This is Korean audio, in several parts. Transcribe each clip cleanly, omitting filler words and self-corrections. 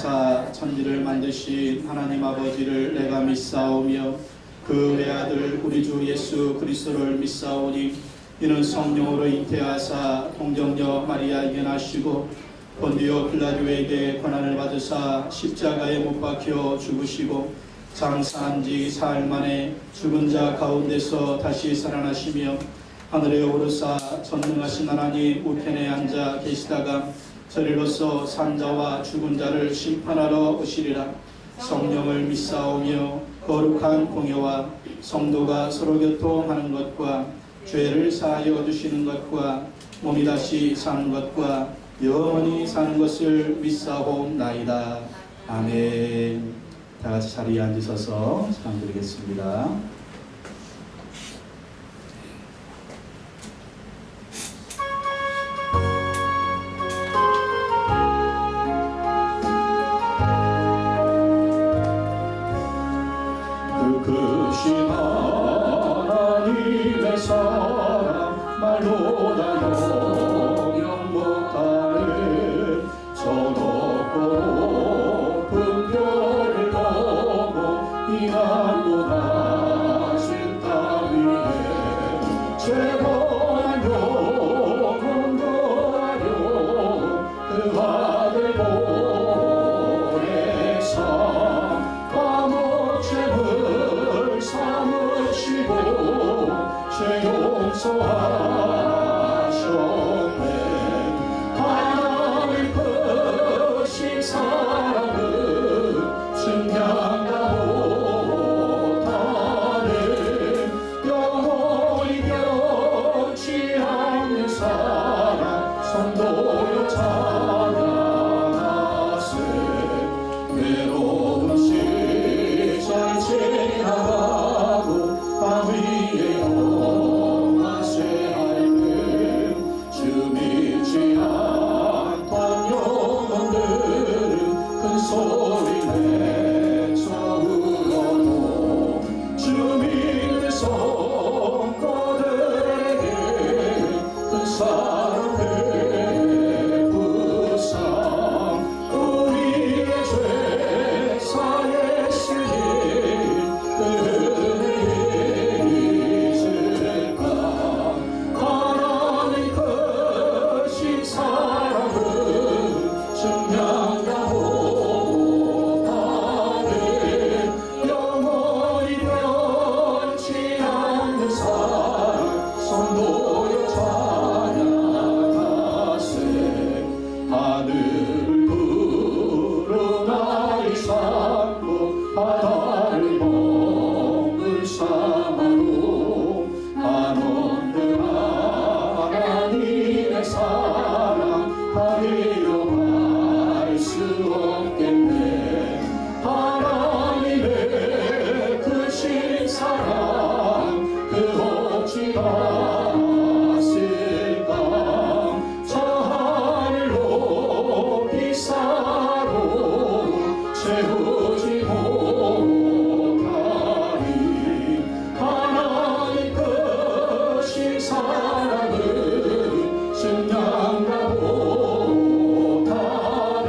하사 천지를 만드신 하나님 아버지를 내가 믿사오며 그 외아들 우리 주 예수 그리스도를 믿사오니 이는 성령으로 잉태하사 동정녀 마리아에게 나시고 본디오 빌라도에게 고난을 받으사 십자가에 못 박혀 죽으시고 장사한 지 사흘 만에 죽은 자 가운데서 다시 살아나시며 하늘에 오르사 전능하신 하나님 우편에 앉아 계시다가 저리로서 산자와 죽은 자를 심판하러 오시리라. 성령을 믿사오며 거룩한 공예와 성도가 서로 교통하는 것과 죄를 사하여 주시는 것과 몸이 다시 사는 것과 영원히 사는 것을 믿사옵나이다. 아멘. 다 같이 자리에 앉으셔서 기도드리겠습니다. 크신 하나님의 사랑 말로 다 영영 못하네. 저 높고 높은 별을 넘어 이 남고 하신 땅 위에 죄고난 영혼 거하려 그 아들 보내사 감옥 죄물 삼으시고 죄 용서하셨네. 하나님 크신 사랑은 증량다 못하네. 영원히 변치 않는 사랑 성도여 찬양하세. 외로운 시절 지나가고 밤 위에 영화 쇠할때 주 믿지 않던 영혼들은 큰 소리 내쳐 울어도 주 믿는 성도들에게 큰 사랑 베푸사 우리의 죄 사했으니 그 은혜에 잊을까. 하나님 크신 사랑은 증량다 못하네. 영원히 변치 않는 사랑 성도여 찬양하세. 하늘을 푸른 아이 삼고 바다를 먹을 삼아도 한없는 하나님의 사랑 하리려할 수 없겠네. 하나님의 크신 사랑 그 어찌 아실까. 저 하늘 높이 사로 채우지 못하리. 하나님 크신 사랑은 증량다 못하네.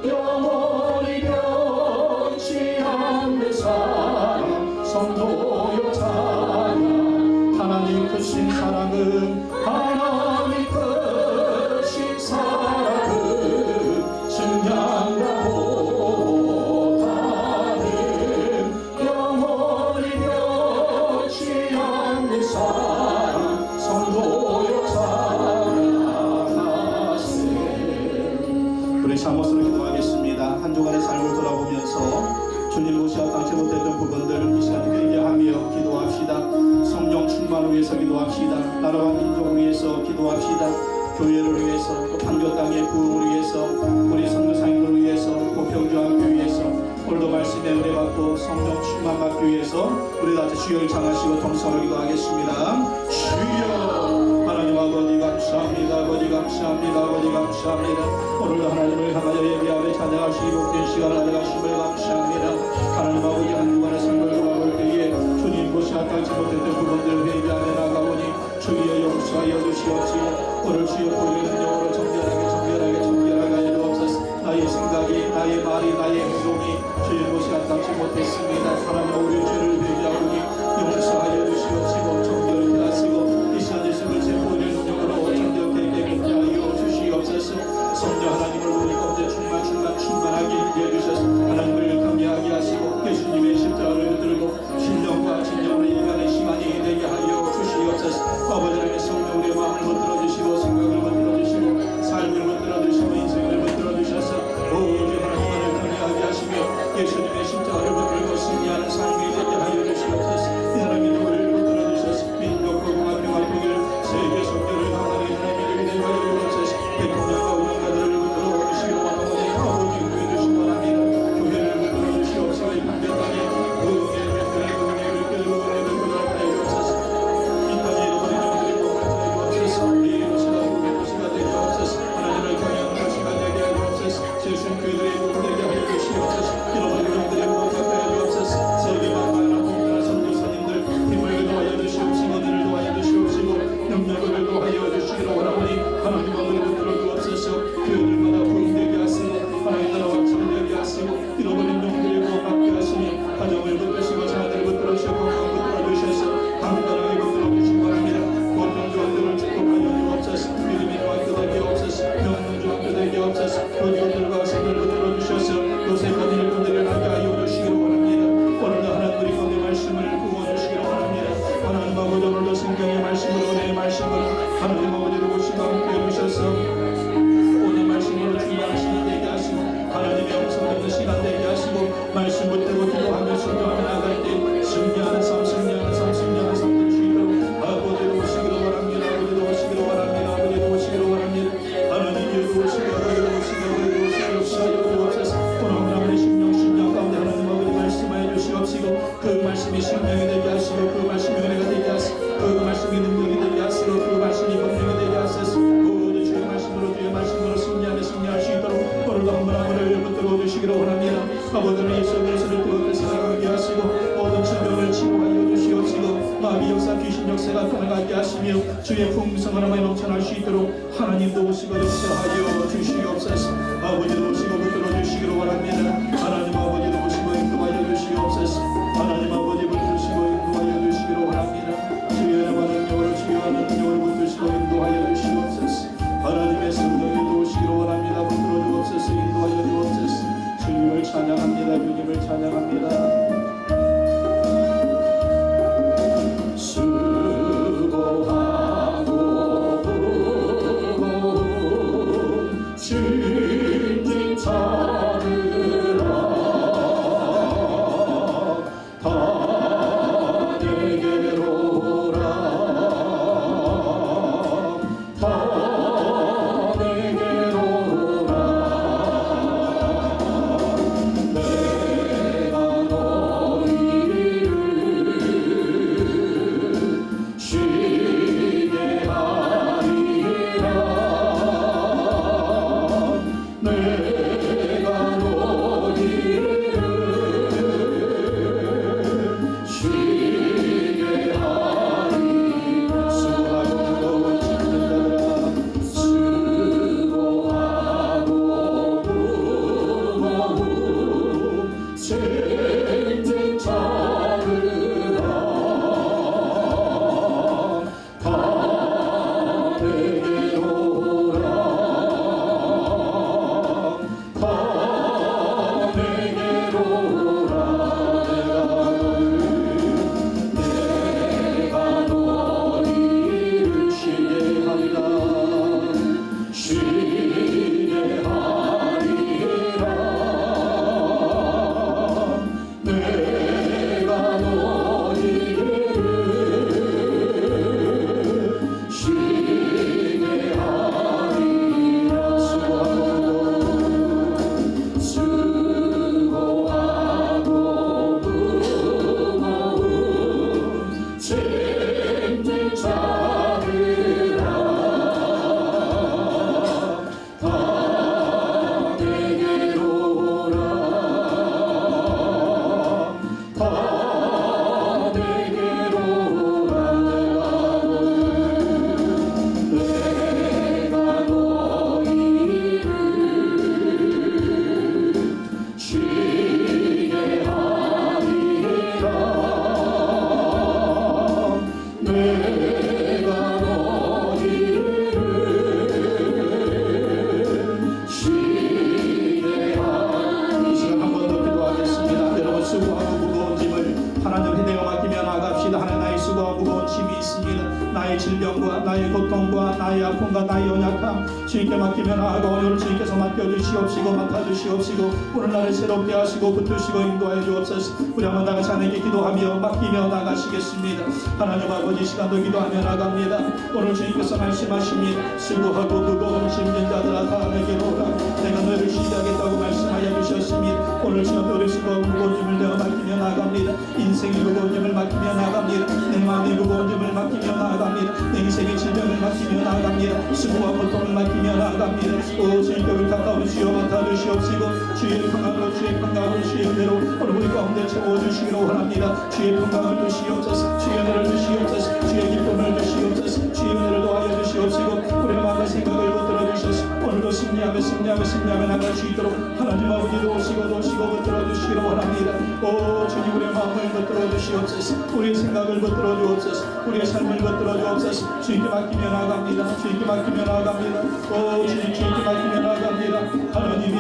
영원히 변치 않는 사랑 성도여 찬양. 하나님 크신 사랑은 하나님 크신 사랑은 증량다 못하네. 영원히 변치 않는 사랑 성도여 찬양하세. 우리 잠옷으로 기도하겠습니다. 한 주간의 삶을 돌아보면서 주님 모시아 당치 못했던 부분들 이 시간 회개하며 기도합시다. 성령 충만을 위해서 기도합시다. 나라와 민족을 위해서 기도합시다. 교회를 위해서 또 판교 땅의 부흥을 위해서 우리 선교사님을 위해서 고평주학교 위해서 오늘도 말씀에 은혜 받고 성령 충만 받기 위해서 우리 다 주여를 장하시고 동성을 기도하겠습니다. 주여 하나님 아버지 감사합니다. 아버지 감사합니다. 아버지 감사합니다. 오늘도 하나님을 향하여 예배하며 찬양하시기 복된 시간을 가져가심을 감사합니다. 하나님 아버지 한 주간의 삶을 돌아볼 때에 주님 모시아 당치 못했던 부분들을 회개하며 나가보니 주여 용서하여 주시옵시고 오늘 주여 보이는 영으로 정결하게 하여 주옵소서. 나의 생각이 나의 하나님 아버지로 오시고 함께 해주셔서 오늘 말씀으로 중요한 시간 되게 하시고 하나님의 영성 듣는 시간 되게 하시고 말씀 붙들고 기도하며 순종하며 나갈 때 승리하는 삶 승리하는 삶 승리하는 삶 될 수 있도록 아버지로 오시기로 원합니다. 아버지로 오시기로 원합니다. 아버지로 오시기로 원합니다. 하나님이여 오시기로 오늘 심령 가운데 하나님 아버지 말씀하여 주시옵시고 그 말씀이 심령이 되게 하시고 그 말씀이 은혜가 되게 하시고 그 말씀이 능력이 되게 하시고 그 말씀이 권능이 되게 하소서. 모든 주의 말씀으로 승리하며 승리할 수 있도록 오늘도 한 분 한 분을 붙들어 주시기로 원합니다. 아버지는 예수 그리스도를 뜨겁게 사랑하게 하시고 모든 질병을 치료하여 주시옵시고 마귀 역사 귀신 역사가 떠나가게 하시며 주의 풍성한 은혜가 넘쳐날 수 있도록 하나님도 오시고 역사하여 주시옵소서. 아버지도 오시고 붙들어 주시기로 원합니다. 하나님 아버지도 오시고 인도하여 주시옵소서. 하나님 아버지 붙드시고 인도하여 주시기로 원합니다. 주의 은혜와 능력으로 주의 능력을 붙드시고 인도하여 주시옵소서. 하나님의 성령이 오시기로 원합니다. 붙들어 주옵소서. 인도하여 주옵소서. 주님을 찬양합니다. 주님을 찬양합니다. 주님께 맡기며 나아가 오늘 주님께서 맡겨주시옵시고 맡아주시옵시고 오늘날을 새롭게 하시고 붙드시고 인도하여 주옵소서. 우리 한번 다같이 하나님께 기도하며 맡기며 나가시겠습니다. 하나님 아버지 시간도 기도하며 나갑니다. 오늘 주님께서 말씀하십니다. 수고하고 무거운 짐진 자들아 다 내게로 오라. 내가 너희를 쉬게 하겠다고 말씀하여 주셨습니다. 오늘 시간도 우리 수고하고 무거운 짐을 내어 맡기며 나갑니다. 인생의 무거운 짐을 맡기며 나갑니다. 내 마음의 무거운 짐을 맡기며 나갑니다. 내 인생의 질병을 맡기며 나갑니다. 수고와 고통을 맡기며 나갑니다. 오 주님께 우리 가까운 주여 맡아주시옵시고 주의 평강으로 주의 은혜로 오늘 우리 가운데 채워주시기로 원합니다. 주의 평강을 주시옵소서. 주의 은혜를 주시옵소서. 주의 기쁨을 주시옵소서. 주의 은혜를 도와여 주시옵시고 우리의 마음의 생각을 붙들어 주셔서 오늘도 승리하며 나갈 수 있도록 하나님 아버지도 오시고 붙들어 주시기로 원합니다. 오 주님 우리의 마음을 붙들어 주시옵소서. 우리의 생각을 붙들어 주옵소서. 우리의 삶을 붙들어 주옵소서. 주님께 맡기며 나갑니다. 주님께 맡기며 나갑니다. 오 주님께 맡기며 나갑니다. 하나님이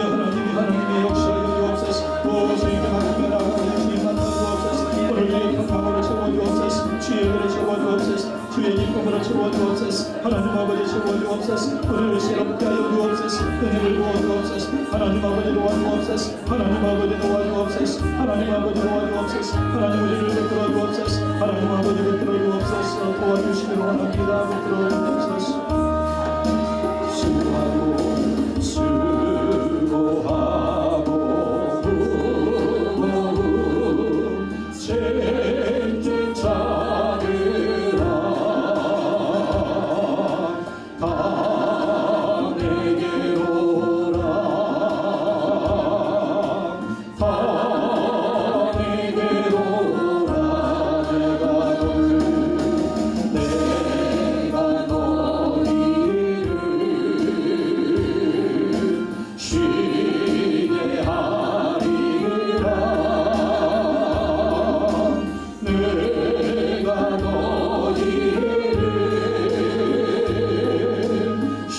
역사하여 주옵소서. 오 주님께 맡기며 나갑니다. 주님 맡아 주옵소서. 오늘 주의 평강으로 채워 주옵소서. 주의 은혜를 채워 주옵소서. 주의 기쁨으로 채워 주옵소서. 하나님 아버지 채워 주옵소서. 우리를 새롭게 하여 주옵소서. 은혜를 부어 주옵소서. 하나님 아버지 도와주옵소서. 하나님 아버지 도와주옵소서. 하나님 아버지 도와주옵소서. 하나님 우리를 붙들어 주옵소서. 하나님 아버지 붙들어 주옵소서. 도와주시기를 원합니다. 붙들어 주옵소서. 수고하고 수고하고 무거운 죄를 찾으라. 다 내게로 오라. 다 내게로 오라. 내가 너희를 쉬게 하리라. 내가 너희를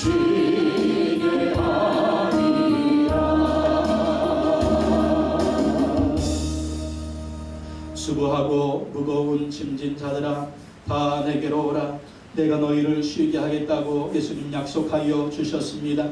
쉬게 하리라. 수고하고 무거운 짐진 자들아 다 내게로 오라. 내가 너희를 쉬게 하겠다고 예수님 약속하여 주셨습니다.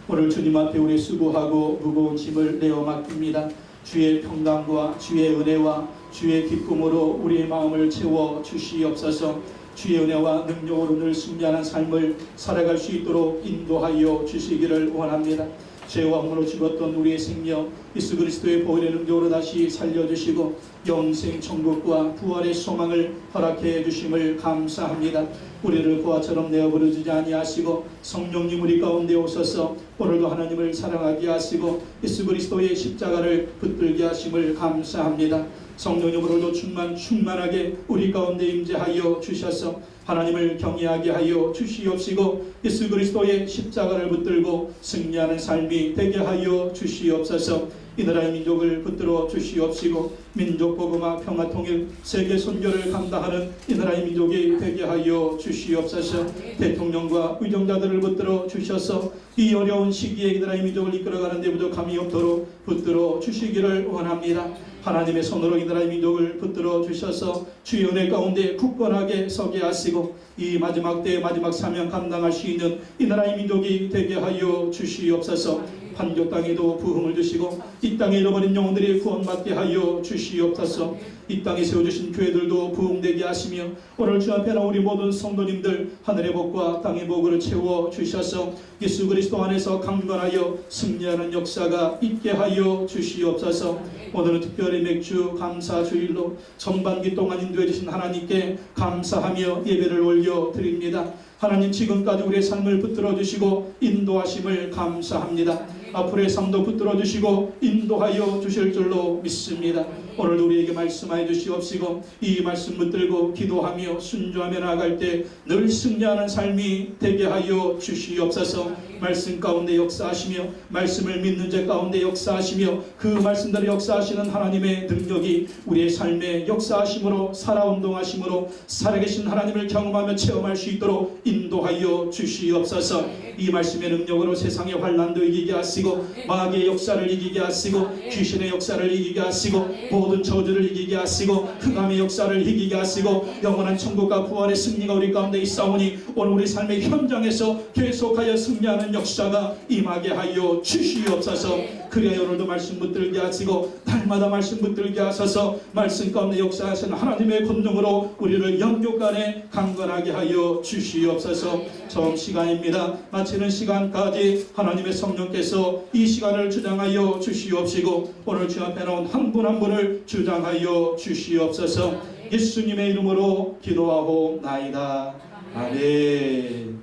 오늘 주님 앞에 우리 수고하고 무거운 짐을 내어 맡깁니다. 주의 평강과 주의 은혜와 주의 기쁨으로 우리의 마음을 채워 주시옵소서. 주의 은혜와 능력으로 늘 승리하는 삶을 살아갈 수 있도록 인도하여 주시기를 원합니다. 죄와 흠으로 죽었던 우리의 생명 예수 그리스도의 보혈의 능력으로 다시 살려주시고 영생 천국과 부활의 소망을 허락해 주심을 감사합니다. 우리를 고아처럼 내어 버려주지 아니하시고 성령님 우리 가운데 오셔서 오늘도 하나님을 사랑하게 하시고 예수 그리스도의 십자가를 붙들게 하심을 감사합니다. 성령님 오늘도 충만하게 우리 가운데 임재하여 주셔서 하나님을 경외하게 하여 주시옵시고 예수 그리스도의 십자가를 붙들고 승리하는 삶이 되게 하여 주시옵소서. 이 나라의 민족을 붙들어 주시옵시고 민족 복음화 평화 통일 세계 선교를 감당하는 이 나라의 민족이 되게 하여 주시옵소서. 대통령과 의정자들을 붙들어 주셔서 이 어려운 시기에 이 나라의 민족을 이끌어가는 데 부족함이 없도록 붙들어 주시기를 원합니다. 하나님의 손으로 이 나라의 민족을 붙들어 주셔서 주의 은혜 가운데 굳건하게 서게 하시고 이 마지막 때의 마지막 사명 감당할 수 있는 이 나라의 민족이 되게 하여 주시옵소서. 판교 땅에도 부흥을 주시고 이 땅에 잃어버린 영혼들이 구원받게 하여 주시옵소서. 이 땅에 세워주신 교회들도 부흥되게 하시며 오늘 주 앞에 나온 우리 모든 성도님들 하늘의 복과 땅의 복을 채워 주셔서 예수 그리스도 안에서 강건하여 승리하는 역사가 있게 하여 주시옵소서. 오늘은 특별히 맥주 감사 주일로 전반기 동안 인도해 주신 하나님께 감사하며 예배를 올려드립니다. 하나님 지금까지 우리의 삶을 붙들어 주시고 인도하심을 감사합니다. 앞으로의 삶도 붙들어 주시고 인도하여 주실 줄로 믿습니다. 오늘도 우리에게 말씀하여 주시옵시고 이 말씀 붙들고 기도하며 순종하며 나아갈 때 늘 승리하는 삶이 되게 하여 주시옵소서. 말씀 가운데 역사하시며 말씀을 믿는 자 가운데 역사하시며 그 말씀대로 역사하시는 하나님의 능력이 우리의 삶에 역사하심으로 살아운동하심으로 살아계신 하나님을 경험하며 체험할 수 있도록 인도하여 주시옵소서. 이 말씀의 능력으로 세상의 환난도 이기게 하시고 마귀의 역사를 이기게 하시고 귀신의 역사를 이기게 하시고 모든 저주를 이기게 하시고 흑암의 역사를 이기게 하시고 영원한 천국과 부활의 승리가 우리 가운데 있사오니 오늘 우리 삶의 현장에서 계속하여 승리하는 역사가 임하게 하여 주시옵소서. 그래야 오늘도 말씀 붙들게 하시고 날마다 말씀 붙들게 하셔서 말씀 가운데 역사하시는 하나님의 권능으로 우리를 영육간에 강건하게 하여 주시옵소서. 처음 시간입니다. 마치는 시간까지 하나님의 성령께서 이 시간을 주장하여 주시옵시고 오늘 주 앞에 나온 한 분 한 분을 주장하여 주시옵소서. 예수님의 이름으로 기도하옵나이다. 아멘.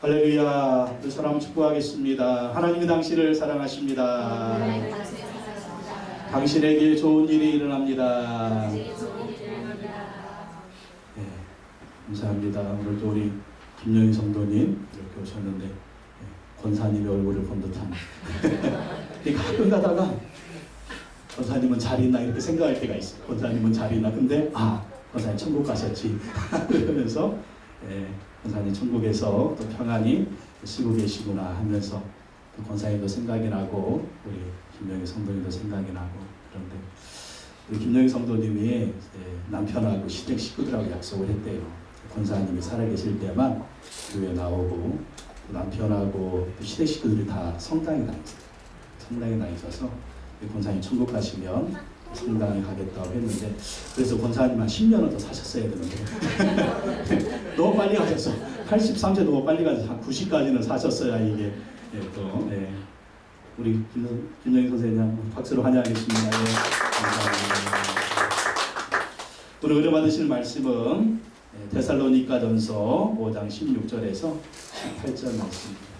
할렐루야. 그 사람 축복하겠습니다. 하나님이 당신을 사랑하십니다. 당신에게 좋은 일이 일어납니다. 네, 감사합니다. 오늘도 우리 김영희 성도님 이렇게 오셨는데 권사님의 얼굴을 본 듯한 가끔 가다가 권사님은 잘 있나 이렇게 생각할 때가 있어요. 권사님은 잘 있나. 근데 권사님 천국 가셨지 그러면서 권사님 천국에서 또 평안히 쉬고 계시구나 하면서 또 권사님도 생각이 나고 우리 김영희 성도님도 생각이 나고. 그런데 우리 김영희 성도님이 남편하고 시댁 식구들하고 약속을 했대요. 권사님이 살아계실 때만 교회 나오고 남편하고 시댁 식구들이 다 성당에 다니셔서 권사님 천국 가시면 성당에 가겠다고 했는데, 그래서 권사님만 10년은 더 사셨어야 되는데 너무 빨리 가셔서 83세 너무 빨리 가셔서 한 90까지는 사셨어야 이게 또 우리 김정희 선생님 박수로 환영하겠습니다. 감사합니다. 오늘 은혜 받으실 말씀은 데살로니가전서 5장 16절에서 18절 말씀입니다.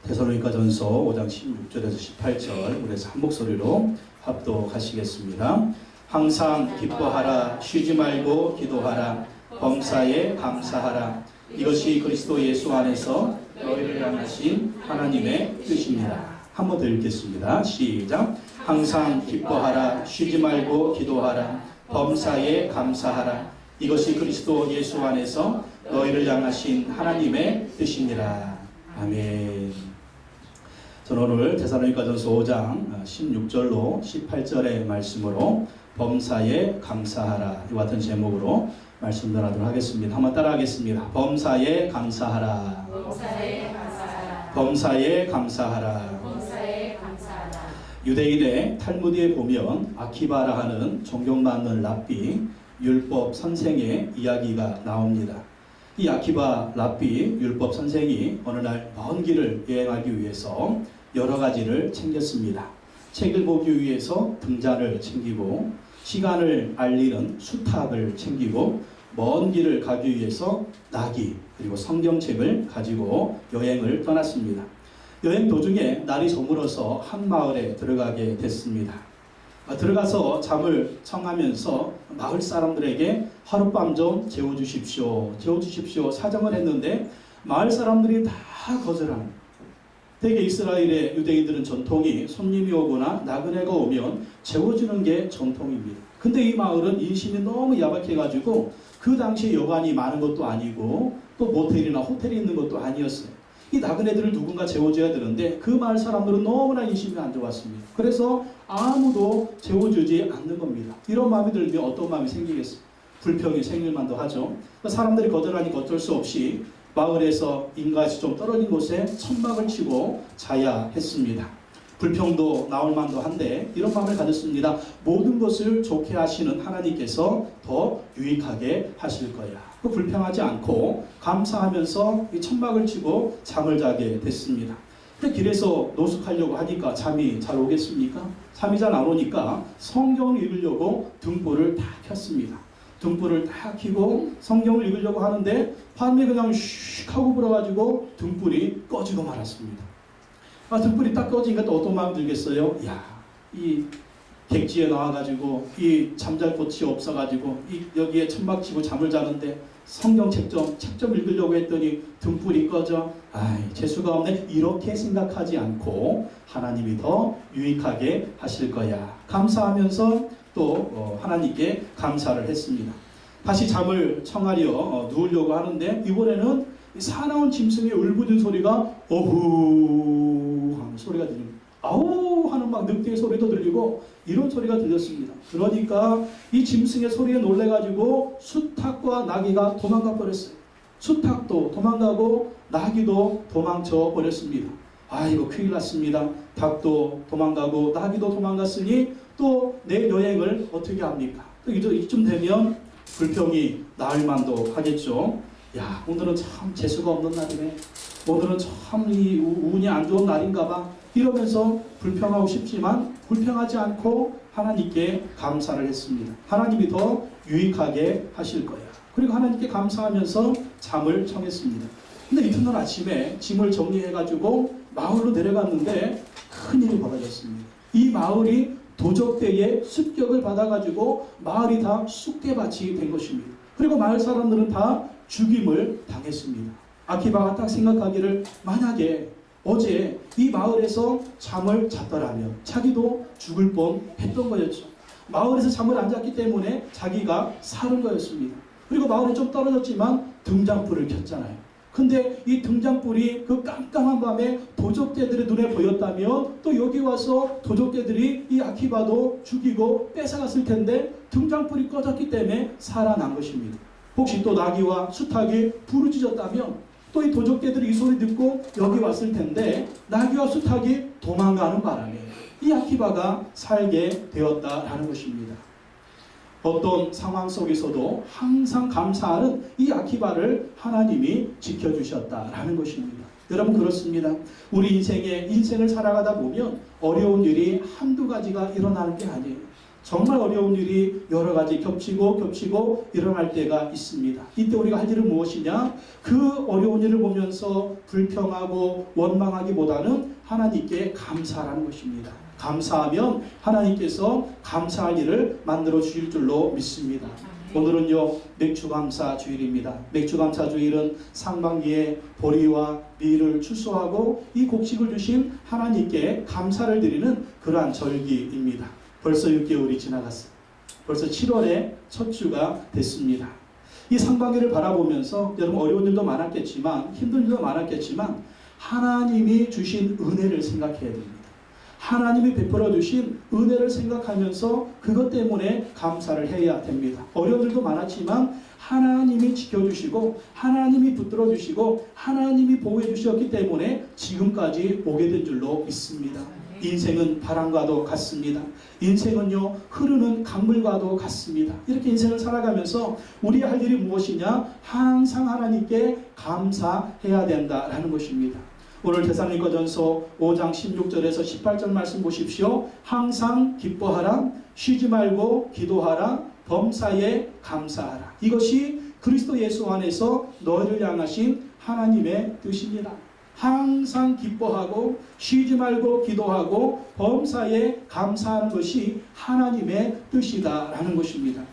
데살로니가전서 5장 16절에서 18절 우리 한 목소리로 합독하시겠습니다. 항상 기뻐하라, 쉬지 말고 기도하라, 범사에 감사하라. 이것이 그리스도 예수 안에서 너희를 향하신 하나님의 뜻입니다. 한 번 더 읽겠습니다. 시작. 항상 기뻐하라, 쉬지 말고 기도하라, 범사에 감사하라. 이것이 그리스도 예수 안에서 너희를 향하신 하나님의 뜻이니라. 아멘. 저는 오늘 데살로니가전서 5장 16절로 18절의 말씀으로 범사에 감사하라 이와 같은 제목으로 말씀 전하도록 하겠습니다. 한번 따라하겠습니다. 범사에 감사하라. 범사에 감사하라. 범사에 감사하라. 범사에 감사하라. 유대인의 탈무드에 보면 아키바라 하는 존경받는 랍비 율법 선생의 이야기가 나옵니다. 이 아키바 랍비 율법 선생이 어느 날 먼 길을 여행하기 위해서 여러 가지를 챙겼습니다. 책을 보기 위해서 등잔을 챙기고, 시간을 알리는 수탉을 챙기고, 먼 길을 가기 위해서 나귀 그리고 성경책을 가지고 여행을 떠났습니다. 여행 도중에 날이 저물어서 한 마을에 들어가게 됐습니다. 들어가서 잠을 청하면서 마을 사람들에게 하룻밤 좀 재워주십시오 사정을 했는데 마을 사람들이 다 거절합니다. 대개 이스라엘의 유대인들은 전통이 손님이 오거나 나그네가 오면 재워주는 게 전통입니다. 근데 이 마을은 인심이 너무 야박해가지고 그 당시에 여관이 많은 것도 아니고 또 모텔이나 호텔이 있는 것도 아니었어요. 이 나그네들을 누군가 재워줘야 되는데 그 마을 사람들은 너무나 인심이 안 좋았습니다. 그래서 아무도 재워주지 않는 겁니다. 이런 마음이 들면 어떤 마음이 생기겠어요? 불평이 생길 만도 하죠. 사람들이 거절하니까 어쩔 수 없이 마을에서 인가시 좀 떨어진 곳에 천막을 치고 자야 했습니다. 불평도 나올 만도 한데 이런 마음을 가졌습니다. 모든 것을 좋게 하시는 하나님께서 더 유익하게 하실 거야. 불평하지 않고 감사하면서 이 천막을 치고 잠을 자게 됐습니다. 근데 길에서 노숙하려고 하니까 잠이 잘 오겠습니까? 잠이 잘 안 오니까 성경을 읽으려고 등불을 다 켰습니다. 등불을 다 켜고 성경을 읽으려고 하는데 밤에 그냥 슉 하고 불어가지고 등불이 꺼지고 말았습니다. 등불이 딱 꺼지니까 또 어떤 마음 들겠어요? 이 객지에 나와가지고 이 잠잘 곳이 없어가지고 여기에 천막 치고 잠을 자는데 성경책 좀 읽으려고 했더니 등불이 꺼져. 재수가 없네. 이렇게 생각하지 않고 하나님이 더 유익하게 하실 거야. 감사하면서 또 하나님께 감사를 했습니다. 다시 잠을 청하려 누우려고 하는데 이번에는 사나운 짐승의 울부짖는 소리가 어후 하는 소리가 들립니다. 아우 하는 막 늑대의 소리도 들리고 이런 소리가 들렸습니다. 그러니까 이 짐승의 소리에 놀래가지고 수탉과 나귀가 도망가 버렸어요. 수탉도 도망가고 나귀도 도망쳐 버렸습니다. 이거 큰일 났습니다. 닭도 도망가고 나귀도 도망갔으니 또 내 여행을 어떻게 합니까? 또 이쯤 되면 불평이 나을 만도 하겠죠. 오늘은 참 재수가 없는 날이네. 오늘은 참 이 운이 안 좋은 날인가 봐. 이러면서 불평하고 싶지만 불평하지 않고 하나님께 감사를 했습니다. 하나님이 더 유익하게 하실 거야. 그리고 하나님께 감사하면서 잠을 청했습니다. 근데 이튿날 아침에 짐을 정리해가지고 마을로 내려갔는데 큰일이 벌어졌습니다. 이 마을이 도적대의 습격을 받아가지고 마을이 다 쑥대밭이 된 것입니다. 그리고 마을 사람들은 다 죽임을 당했습니다. 아키바가 딱 생각하기를 만약에 어제 이 마을에서 잠을 잤더라면 자기도 죽을 뻔했던 거였죠. 마을에서 잠을 안 잤기 때문에 자기가 살은 거였습니다. 그리고 마을이 좀 떨어졌지만 등잔불을 켰잖아요. 근데 이 등잔불이 그 깜깜한 밤에 도적대들의 눈에 보였다면 또 여기 와서 도적대들이 이 아키바도 죽이고 뺏어갔을 텐데 등잔불이 꺼졌기 때문에 살아난 것입니다. 혹시 또 나귀와 수탉이 부르짖었다면 또 이 도적대들이 이 소리 듣고 여기 왔을 텐데 나귀와 수탉이 도망가는 바람에 이 아키바가 살게 되었다라는 것입니다. 어떤 상황 속에서도 항상 감사하는 이 아키바를 하나님이 지켜주셨다라는 것입니다. 여러분 그렇습니다. 우리 인생을 살아가다 보면 어려운 일이 한두 가지가 일어나는 게 아니에요. 정말 어려운 일이 여러 가지 겹치고 일어날 때가 있습니다. 이때 우리가 할 일은 무엇이냐? 그 어려운 일을 보면서 불평하고 원망하기보다는 하나님께 감사하는 것입니다. 감사하면 하나님께서 감사할 일을 만들어 주실 줄로 믿습니다. 오늘은요 맥주감사 주일입니다. 맥주감사 주일은 상반기에 보리와 밀을 추수하고 이 곡식을 주신 하나님께 감사를 드리는 그러한 절기입니다. 벌써 6개월이 지나갔어요. 벌써 7월에 첫 주가 됐습니다. 이 상반기를 바라보면서 여러분 어려운 일도 많았겠지만 힘든 일도 많았겠지만 하나님이 주신 은혜를 생각해야 됩니다. 하나님이 베풀어 주신 은혜를 생각하면서 그것 때문에 감사를 해야 됩니다. 어려운 일도 많았지만 하나님이 지켜주시고 하나님이 붙들어 주시고 하나님이 보호해 주셨기 때문에 지금까지 오게 된 줄로 믿습니다. 인생은 바람과도 같습니다. 인생은요 흐르는 강물과도 같습니다. 이렇게 인생을 살아가면서 우리 할 일이 무엇이냐? 항상 하나님께 감사해야 된다라는 것입니다. 오늘 데살로니가전서 5장 16절에서 18절 말씀 보십시오. 항상 기뻐하라, 쉬지 말고 기도하라, 범사에 감사하라. 이것이 그리스도 예수 안에서 너희를 향하신 하나님의 뜻입니다. 항상 기뻐하고 쉬지 말고 기도하고 범사에 감사하는 것이 하나님의 뜻이다라는 것입니다.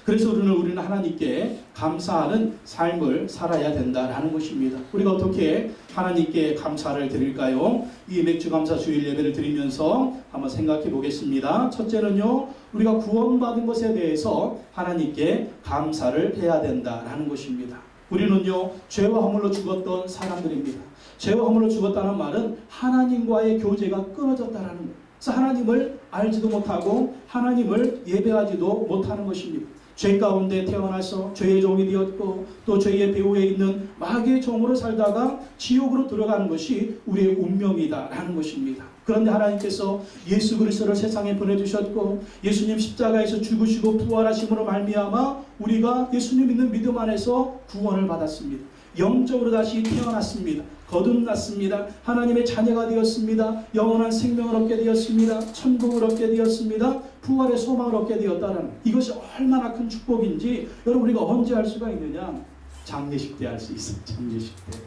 그래서 우리는 하나님께 감사하는 삶을 살아야 된다라는 것입니다. 우리가 어떻게 하나님께 감사를 드릴까요? 이 맥주감사 주일 예배를 드리면서 한번 생각해 보겠습니다. 첫째는요, 우리가 구원받은 것에 대해서 하나님께 감사를 해야 된다라는 것입니다. 우리는요, 죄와 허물로 죽었던 사람들입니다. 죄와 허물로 죽었다는 말은 하나님과의 교제가 끊어졌다는 거예요. 그래서 하나님을 알지도 못하고 하나님을 예배하지도 못하는 것입니다. 죄 가운데 태어나서 죄의 종이 되었고 또 죄의 배후에 있는 마귀의 종으로 살다가 지옥으로 들어가는 것이 우리의 운명이다라는 것입니다. 그런데 하나님께서 예수 그리스도를 세상에 보내주셨고 예수님 십자가에서 죽으시고 부활하심으로 말미암아 우리가 예수님 믿는 믿음 안에서 구원을 받았습니다. 영적으로 다시 태어났습니다. 거듭났습니다. 하나님의 자녀가 되었습니다. 영원한 생명을 얻게 되었습니다. 천국을 얻게 되었습니다. 부활의 소망을 얻게 되었다는 이것이 얼마나 큰 축복인지 여러분 우리가 언제 할 수가 있느냐? 장례식 때 할 수 있어요. 장례식 때.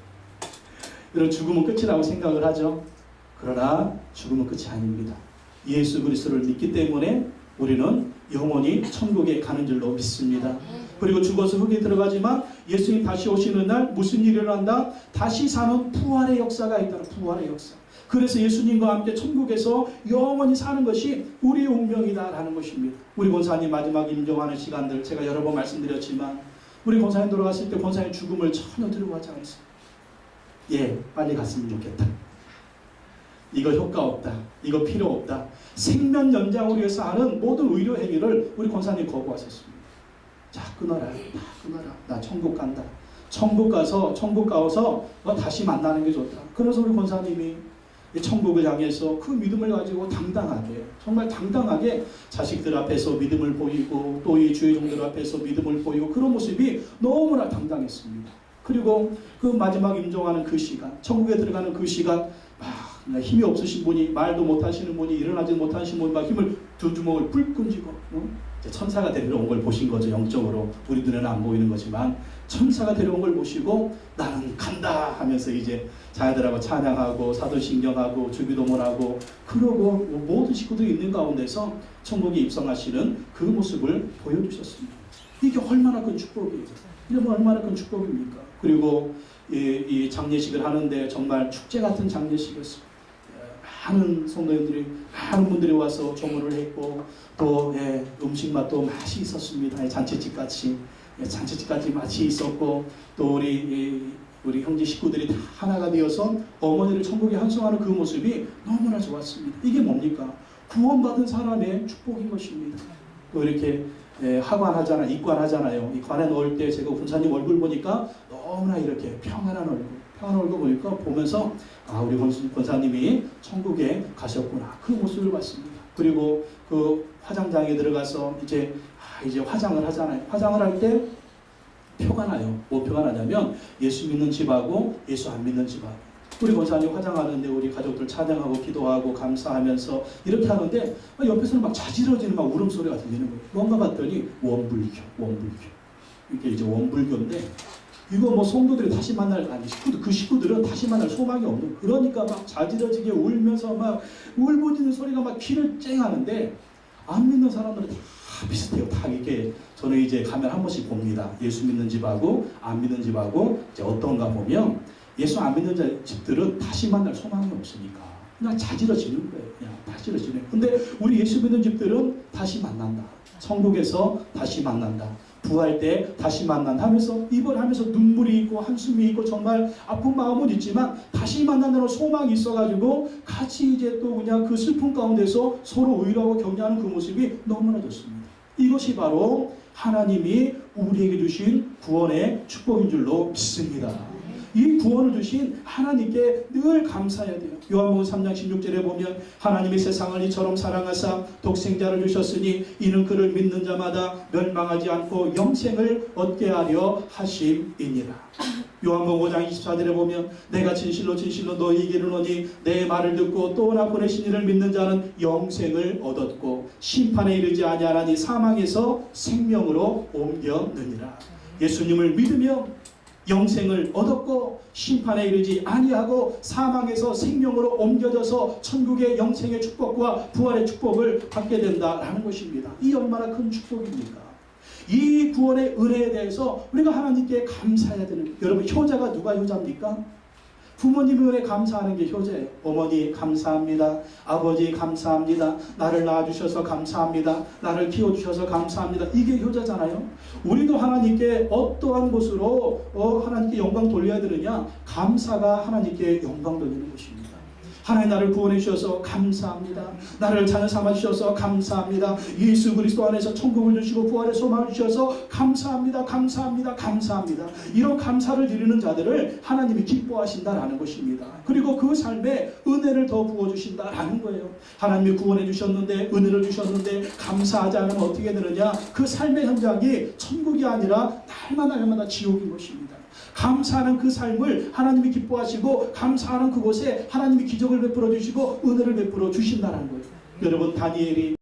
여러분 죽음은 끝이라고 생각을 하죠. 그러나 죽음은 끝이 아닙니다. 예수 그리스도를 믿기 때문에 우리는 영원히 천국에 가는 줄로 믿습니다. 그리고 죽어서 흙에 들어가지만 예수님 다시 오시는 날 무슨 일이 일어난다? 다시 사는 부활의 역사가 있다. 부활의 역사. 그래서 예수님과 함께 천국에서 영원히 사는 것이 우리의 운명이다라는 것입니다. 우리 권사님 마지막 임종하는 시간들 제가 여러 번 말씀드렸지만 우리 권사님 돌아갔을 때 권사님 죽음을 전혀 두려워하지 않았어요. 예, 빨리 갔으면 좋겠다. 이거 효과 없다. 이거 필요 없다. 생명 연장을 위해서 하는 모든 의료 행위를 우리 권사님 거부하셨습니다. 자, 끊어라. 끊어라. 나 천국 간다. 천국 가서 다시 만나는 게 좋다. 그래서 우리 권사님이 천국을 향해서 그 믿음을 가지고 당당하게, 정말 당당하게 자식들 앞에서 믿음을 보이고 또 이 주의 종들 앞에서 믿음을 보이고 그런 모습이 너무나 당당했습니다. 그리고 그 마지막 임종하는 그 시간, 천국에 들어가는 그 시간, 힘이 없으신 분이, 말도 못하시는 분이, 일어나지 못하신 분이 막 힘을 두 주먹을 불끈 쥐고 천사가 데려온 걸 보신 거죠. 영적으로 우리 눈에는 안 보이는 거지만 천사가 데려온 걸 보시고 나는 간다 하면서 이제 자녀들하고 찬양하고 사도신경하고 주기도문하고 그러고 모든 식구들이 있는 가운데서 천국에 입성하시는 그 모습을 보여주셨습니다. 이게 얼마나 큰 축복이에요. 이게 얼마나 큰 축복입니까? 그리고 이 장례식을 하는데 정말 축제 같은 장례식이었어요. 많은 성도님들이, 많은 분들이 와서 조문을 했고 또 음식 맛도 맛이 있었습니다. 잔치집 같이 잔치집까지 같이 있었고 또 우리 형제 식구들이 다 하나가 되어서 어머니를 천국에 환송하는 그 모습이 너무나 좋았습니다. 이게 뭡니까? 구원받은 사람의 축복인 것입니다. 또 이렇게 하관하잖아요. 입관하잖아요. 이 관에 넣을 때 제가 군사님 얼굴 보니까 너무나 이렇게 평안한 얼굴 보니까 보면서 우리 권사님이 천국에 가셨구나. 그 모습을 봤습니다. 그리고 그 화장장에 들어가서 이제 화장을 하잖아요. 화장을 할 때 표가 나요. 뭐 표가 나냐면 예수 믿는 집하고 예수 안 믿는 집하고. 우리 권사님 화장하는데 우리 가족들 찬양하고 기도하고 감사하면서 이렇게 하는데 옆에서는 막 자지러지는 막 울음소리가 들리는 거예요. 뭔가 봤더니 원불교. 이게 이제 원불교인데 이거 뭐 성도들이 다시 만날 그 식구들은 다시 만날 소망이 없는, 그러니까 막 자지러지게 울면서 막 울부짖는 소리가 막 귀를 쨍하는데 안 믿는 사람들은 다 비슷해요. 다 이렇게 저는 이제 가면 한 번씩 봅니다. 예수 믿는 집하고 안 믿는 집하고 이제 어떤가 보면 예수 안 믿는 집들은 다시 만날 소망이 없으니까 그냥 자지러지는 거예요. 그냥 자지러지는 거예요. 근데 우리 예수 믿는 집들은 다시 만난다. 천국에서 다시 만난다. 부활 때 다시 만난다 하면서 입을 눈물이 있고 한숨이 있고 정말 아픈 마음은 있지만 다시 만난다는 소망이 있어가지고 같이 이제 또 그냥 그 슬픔 가운데서 서로 위로하고 격려하는 그 모습이 너무나 좋습니다. 이것이 바로 하나님이 우리에게 주신 구원의 축복인 줄로 믿습니다. 이 구원을 주신 하나님께 늘 감사해야 돼요. 요한복음 3장 16절에 보면 하나님이 세상을 이처럼 사랑하사 독생자를 주셨으니 이는 그를 믿는 자마다 멸망하지 않고 영생을 얻게 하려 하심이니라. 요한복음 5장 24절에 보면 내가 진실로 너희에게 이르노니 내 말을 듣고 또 나 보내신 이를 믿는 자는 영생을 얻었고 심판에 이르지 아니하나니 사망에서 생명으로 옮겼느니라. 예수님을 믿으며 영생을 얻었고 심판에 이르지 아니하고 사망에서 생명으로 옮겨져서 천국의 영생의 축복과 부활의 축복을 받게 된다라는 것입니다. 이 얼마나 큰 축복입니까? 이 구원의 은혜에 대해서 우리가 하나님께 감사해야 되는 거예요. 여러분, 효자가 누가 효자입니까? 부모님의 은혜 감사하는 게 효자예요. 어머니 감사합니다. 아버지 감사합니다. 나를 낳아주셔서 감사합니다. 나를 키워주셔서 감사합니다. 이게 효자잖아요. 우리도 하나님께 어떠한 것으로 하나님께 영광 돌려야 되느냐? 감사가 하나님께 영광 돌리는 것입니다. 하나님 나를 구원해 주셔서 감사합니다. 나를 자녀 삼아 주셔서 감사합니다. 예수 그리스도 안에서 천국을 주시고 부활의 소망을 주셔서 감사합니다. 이런 감사를 드리는 자들을 하나님이 기뻐하신다라는 것입니다. 그리고 그 삶에 은혜를 더 부어주신다라는 거예요. 하나님이 구원해 주셨는데, 은혜를 주셨는데 감사하지 않으면 어떻게 되느냐? 그 삶의 현장이 천국이 아니라 날마다 지옥인 것입니다. 감사하는 그 삶을 하나님이 기뻐하시고 감사하는 그곳에 하나님이 기적을 베풀어 주시고 은혜를 베풀어 주신다는 거예요. 여러분, 다니엘이